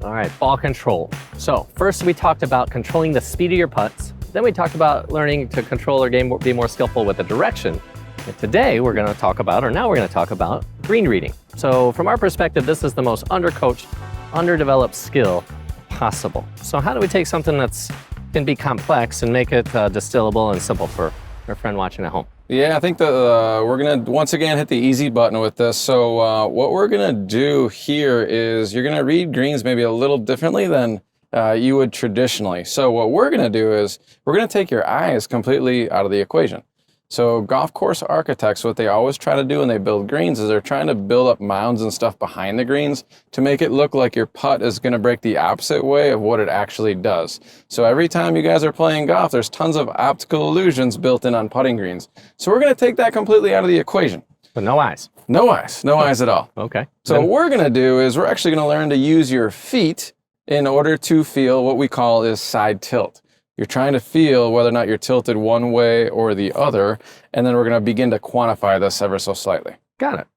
All right, ball control. So first we talked about controlling the speed of your putts. Then we talked about learning to control or be more skillful with the direction. And today we're going to talk about, or now we're going to talk about, green reading. So from our perspective, this is the most undercoached, underdeveloped skill possible. So how do we take something that's can be complex and make it distillable and simple for our friend watching at home? Yeah, I think that we're going to once again hit the easy button with this. So what we're going to do here is you're going to read greens maybe a little differently than you would traditionally. So what we're going to do is we're going to take your eyes completely out of the equation. So golf course architects, what they always try to do when they build greens is they're trying to build up mounds and stuff behind the greens to make it look like your putt is going to break the opposite way of what it actually does. So every time you guys are playing golf, there's tons of optical illusions built in on putting greens. So we're going to take that completely out of the equation. But no eyes. No eyes. No eyes at all. Okay. So what we're going to do is we're actually going to learn to use your feet in order to feel what we call is side tilt. You're trying to feel whether or not you're tilted one way or the other, and then we're going to begin to quantify this ever so slightly. Got it.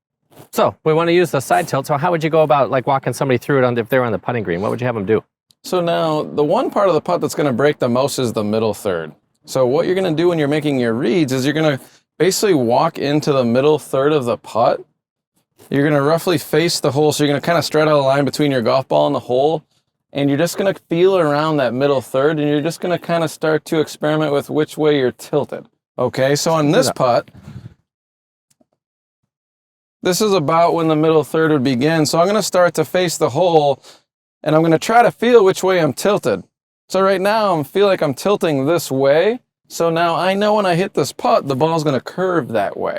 So we want to use the side tilt. So how would you go about like walking somebody through it if they were on the putting green? What would you have them do? So now the one part of the putt that's going to break the most is the middle third. So what you're going to do when you're making your reads is you're going to basically walk into the middle third of the putt. You're going to roughly face the hole. So you're going to kind of straight out a line between your golf ball and the hole. And you're just going to feel around that middle third, and you're just going to kind of start to experiment with which way you're tilted. Okay, so on this putt, this is about when the middle third would begin. So I'm going to start to face the hole, and I'm going to try to feel which way I'm tilted. So right now, I feel like I'm tilting this way. So now I know when I hit this putt, the ball's going to curve that way.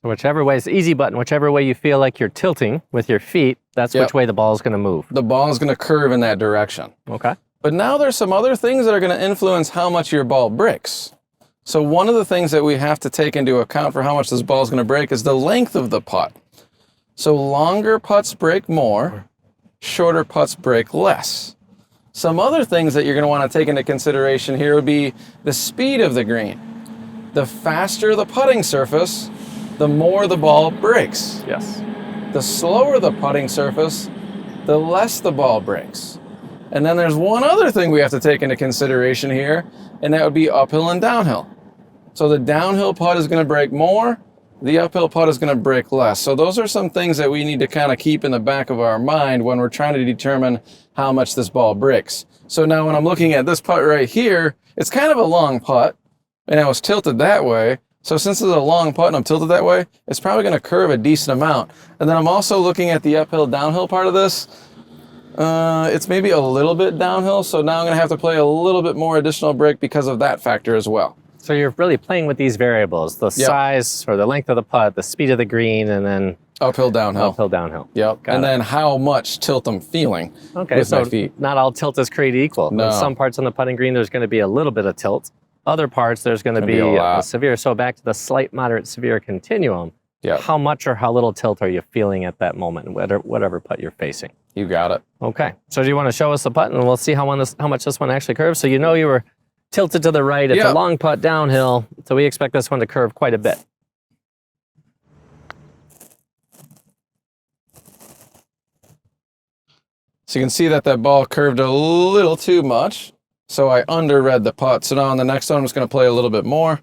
So whichever way, it's the easy button, whichever way you feel like you're tilting with your feet, that's which way the ball is going to move. The ball is going to curve in that direction. Okay. But now there's some other things that are going to influence how much your ball breaks. So one of the things that we have to take into account for how much this ball is going to break is the length of the putt. So longer putts break more, shorter putts break less. Some other things that you're going to want to take into consideration here would be the speed of the green. The faster the putting surface, the more the ball breaks. Yes. The slower the putting surface, the less the ball breaks. And then there's one other thing we have to take into consideration here, and that would be uphill and downhill. So the downhill putt is going to break more, the uphill putt is going to break less. So those are some things that we need to kind of keep in the back of our mind when we're trying to determine how much this ball breaks. So now when I'm looking at this putt right here, it's kind of a long putt, and I was tilted that way. So since it's a long putt and I'm tilted that way, it's probably going to curve a decent amount. And then I'm also looking at the uphill downhill part of this. It's maybe a little bit downhill, so now I'm going to have to play a little bit more additional break because of that factor as well. So you're really playing with these variables, the size or the length of the putt, the speed of the green, and then uphill, downhill. Uphill, downhill. Yep. And then how much tilt I'm feeling with my feet. Not all tilt is created equal. No. In some parts on the putting green, there's going to be a little bit of tilt. Other parts, there's going to be severe. So back to the slight, moderate, severe continuum. Yep. How much or how little tilt are you feeling at that moment, whatever putt you're facing? You got it. Okay. So do you want to show us the putt, and we'll see how much this one actually curves? So you know you were tilted to the right. It's a long putt downhill, so we expect this one to curve quite a bit. So you can see that ball curved a little too much. So I underread the putt. So now on the next one, I'm just going to play a little bit more.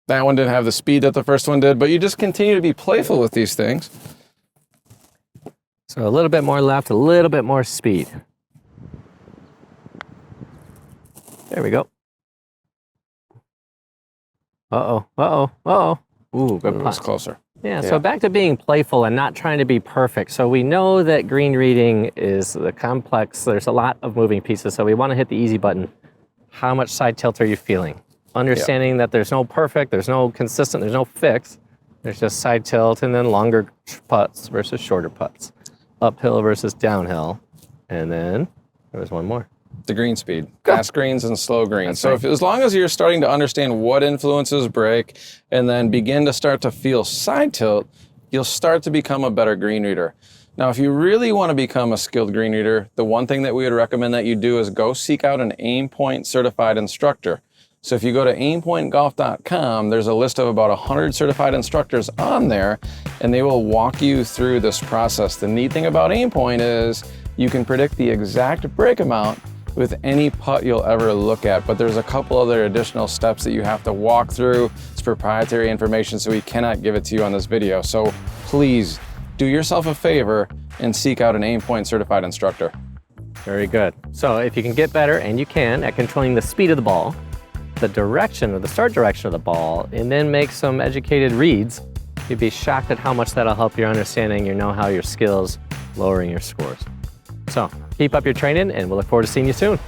That one didn't have the speed that the first one did, but you just continue to be playful with these things. So a little bit more left, a little bit more speed. There we go. Uh-oh, uh-oh, uh-oh. Ooh, good putt. It was closer. Yeah, so back to being playful and not trying to be perfect. So we know that green reading is the complex. There's a lot of moving pieces, so we want to hit the easy button. How much side tilt are you feeling? Understanding that there's no perfect, there's no consistent, there's no fix. There's just side tilt and then longer putts versus shorter putts. Uphill versus downhill. And then there was one more. The green speed, fast greens and slow greens. That's so as long as you're starting to understand what influences break and then begin to start to feel side tilt, you'll start to become a better green reader. Now, if you really want to become a skilled green reader, the one thing that we would recommend that you do is go seek out an aim point certified instructor. So if you go to aimpointgolf.com, there's a list of about 100 certified instructors on there, and they will walk you through this process. The neat thing about Aimpoint is you can predict the exact break amount with any putt you'll ever look at, but there's a couple other additional steps that you have to walk through. It's proprietary information, so we cannot give it to you on this video. So please do yourself a favor and seek out an Aimpoint certified instructor. Very good. So if you can get better, and you can, at controlling the speed of the ball, the direction or the start direction of the ball, and then make some educated reads, you'd be shocked at how much that'll help your understanding, your know-how, your skills, lowering your scores. So keep up your training, and we'll look forward to seeing you soon.